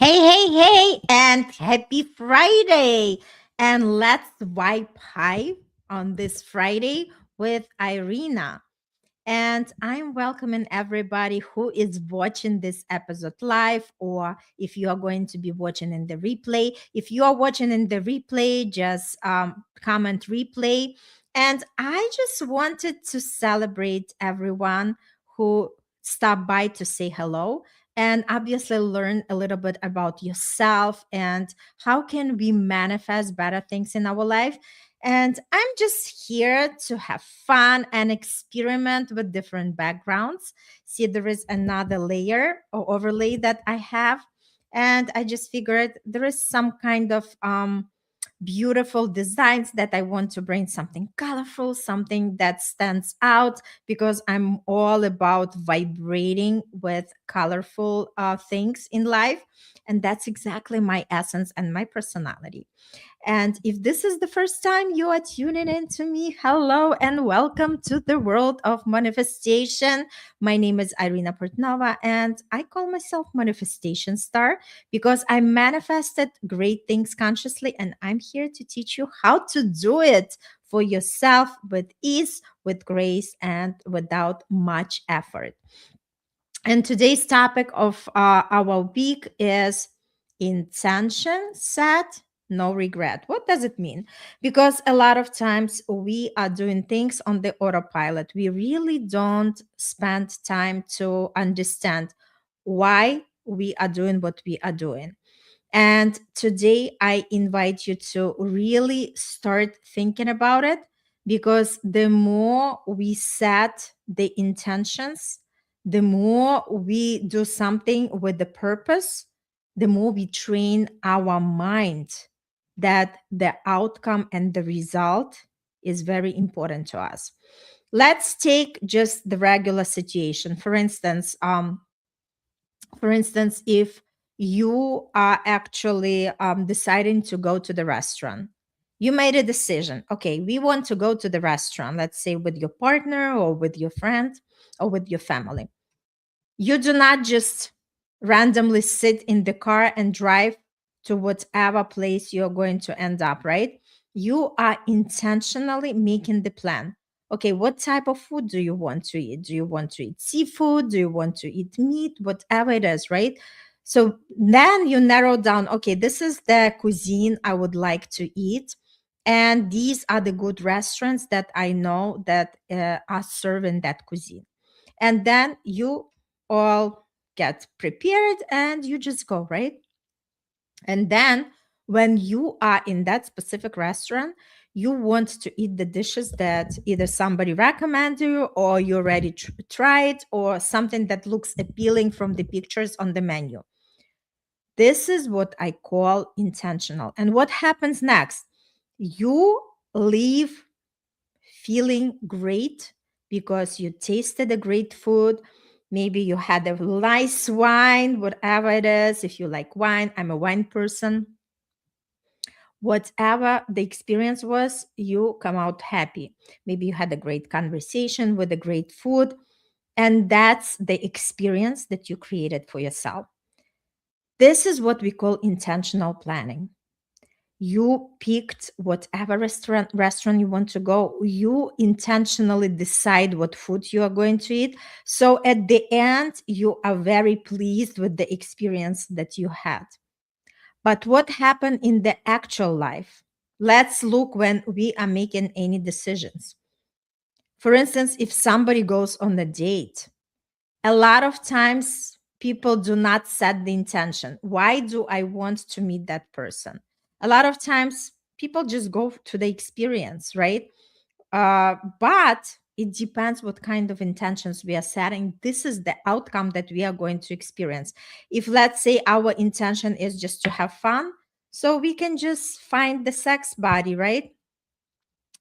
Hey, and happy Friday. And let's wipe high on this Friday with Irina. And I'm welcoming everybody who is watching this episode live, or if you are going to be watching in the replay. If you are watching in the replay, just comment replay. And I just wanted to celebrate everyone who stopped by to say hello and obviously learn a little bit about yourself and how can we manifest better things in our life. And I'm just here to have fun and experiment with different backgrounds. See, there is another layer or overlay that I have. And I just figured there is some kind of beautiful designs that I want to bring something colorful, something that stands out, because I'm all about vibrating with colorful things in life. And that's exactly my essence and my personality. And if this is the first time you are tuning in to me, hello and welcome to the world of manifestation. My name is Irina Portnova, and I call myself Manifestation Star because I manifested great things consciously, and I'm here to teach you how to do it for yourself with ease, with grace, and without much effort. And today's topic of our week is intention set, no regret. What does it mean? Because a lot of times we are doing things on the autopilot. We really don't spend time to understand why we are doing what we are doing. And today I invite you to really start thinking about it because the more we set the intentions, the more we do something with the purpose, the more we train our mind that the outcome and the result is very important to us. Let's take just the regular situation. For instance, if you are actually deciding to go to the restaurant, you made a decision. Okay, we want to go to the restaurant, let's say with your partner or with your friend or with your family. You do not just randomly sit in the car and drive to whatever place you're going to end up, right? You are intentionally making the plan. Okay, what type of food do you want to eat? Do you want to eat seafood? Do you want to eat meat? Whatever it is, right? So then you narrow down, okay, this is the cuisine I would like to eat. And these are the good restaurants that I know that are serving that cuisine. And then you all get prepared and you just go, right? And then when you are in that specific restaurant, you want to eat the dishes that either somebody recommend you or you already tried or something that looks appealing from the pictures on the menu. This is what I call intentional. And what happens next? You leave feeling great because you tasted a great food. Maybe you had a nice wine, whatever it is. If you like wine, I'm a wine person. Whatever the experience was, you come out happy. Maybe you had a great conversation with a great food. And that's the experience that you created for yourself. This is what we call intentional planning. You picked whatever restaurant you want to go. You intentionally decide what food you are going to eat, so at the end you are very pleased with the experience that you had. But what happened in the actual life? Let's look when we are making any decisions. For instance, if somebody goes on a date, a lot of times people do not set the intention. Why do I want to meet that person? A lot of times people just go to the experience, right? But it depends what kind of intentions we are setting. This is the outcome that we are going to experience. If, let's say, our intention is just to have fun, so we can just find the sex body, right?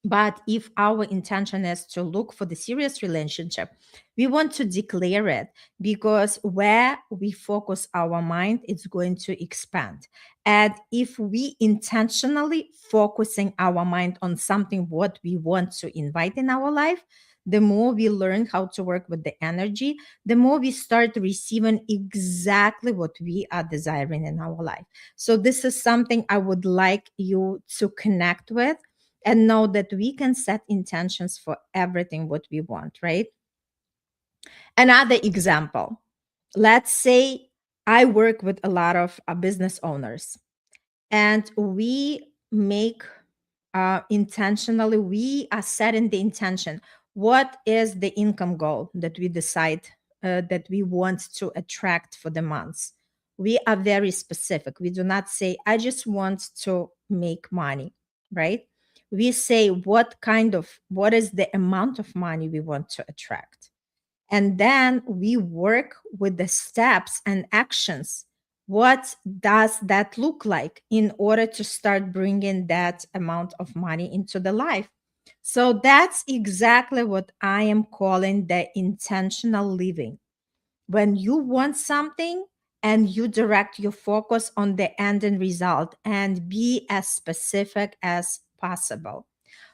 But if our intention is to look for the serious relationship, we want to declare it, because where we focus our mind, it's going to expand. And if we intentionally focusing our mind on something what we want to invite in our life, the more we learn how to work with the energy, the more we start receiving exactly what we are desiring in our life. So, this is something I would like you to connect with and know that we can set intentions for everything what we want, right? Another example, let's say I work with a lot of business owners, and we make intentionally, we are setting the intention. What is the income goal that we decide that we want to attract for the months? We are very specific. We do not say, I just want to make money, right? We say what is the amount of money we want to attract. And then we work with the steps and actions. What does that look like in order to start bringing that amount of money into the life? So that's exactly what I am calling the intentional living. When you want something and you direct your focus on the end and result and be as specific as possible.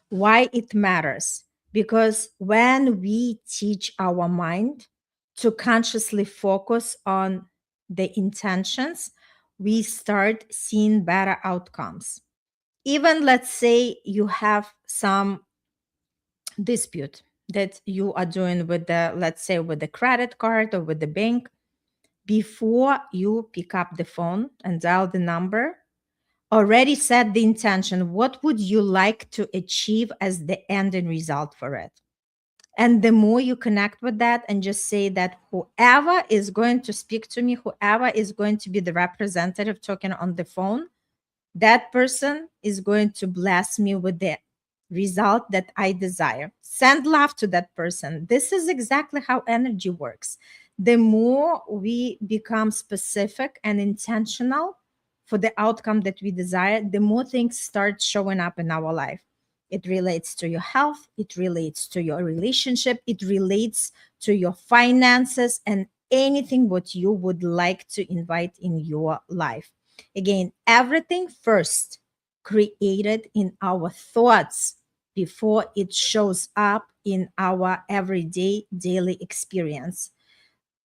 Why it matters? Because when we teach our mind to consciously focus on the intentions, we start seeing better outcomes. Even let's say you have some dispute that you are doing with the, let's say, with the credit card or with the bank. Before you pick up the phone and dial the number, already set the intention. What would you like to achieve as the ending result for it? And the more you connect with that and just say that whoever is going to speak to me, whoever is going to be the representative talking on the phone, that person is going to bless me with the result that I desire. Send love to that person. This is exactly how energy works. The more we become specific and intentional for the outcome that we desire, the more things start showing up in our life. It relates to your health, it relates to your relationship, it relates to your finances, and anything what you would like to invite in your life. Again, everything first created in our thoughts before it shows up in our everyday daily experience.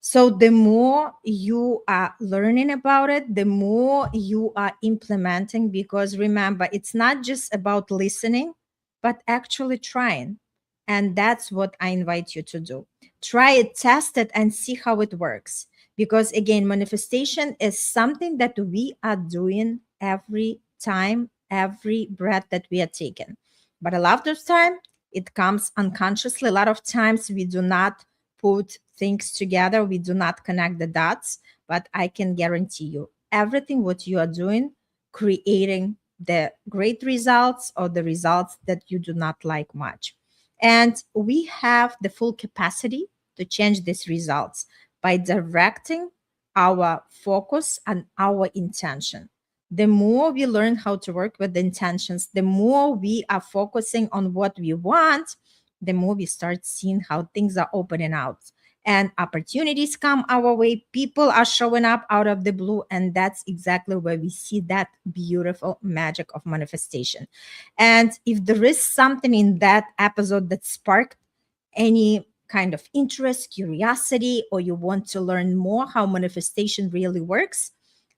So the more you are learning about it, the more you are implementing, because remember, it's not just about listening, but actually trying. And that's what I invite you to do. Try it, test it, and see how it works. Because again, manifestation is something that we are doing every time, every breath that we are taking. But a lot of time, it comes unconsciously. A lot of times we do not put things together, we do not connect the dots. But I can guarantee you, everything what you are doing, creating the great results or the results that you do not like much. And we have the full capacity to change these results by directing our focus and our intention. The more we learn how to work with the intentions, the more we are focusing on what we want, the more we start seeing how things are opening out and opportunities come our way. People are showing up out of the blue, and that's exactly where we see that beautiful magic of manifestation. And if there is something in that episode that sparked any kind of interest, curiosity, or you want to learn more how manifestation really works,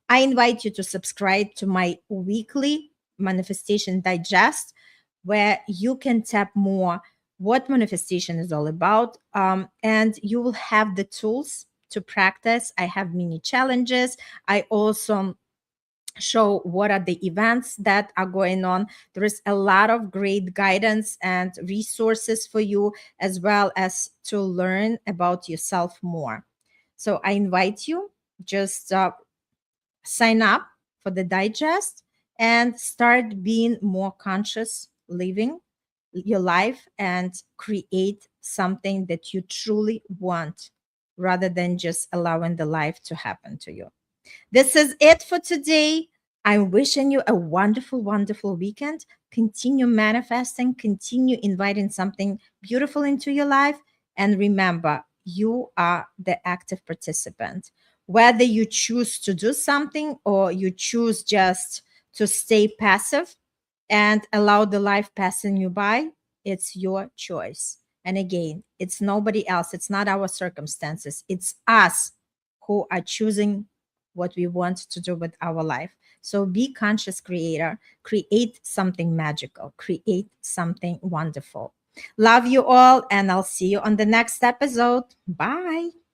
I invite you to subscribe to my weekly manifestation digest, where you can tap more what manifestation is all about. And you will have the tools to practice. I have mini challenges. I also show what are the events that are going on. There is a lot of great guidance and resources for you, as well as to learn about yourself more. So I invite you, just sign up for the digest and start being more conscious living your life and create something that you truly want, rather than just allowing the life to happen to you. This is it for today. I'm wishing you a wonderful, wonderful weekend. Continue manifesting, continue inviting something beautiful into your life. And remember, you are the active participant. Whether you choose to do something or you choose just to stay passive and allow the life passing you by, it's your choice. And again, it's nobody else. It's not our circumstances. It's us who are choosing what we want to do with our life. So be conscious creator, create something magical, create something wonderful. Love you all, and I'll see you on the next episode. Bye.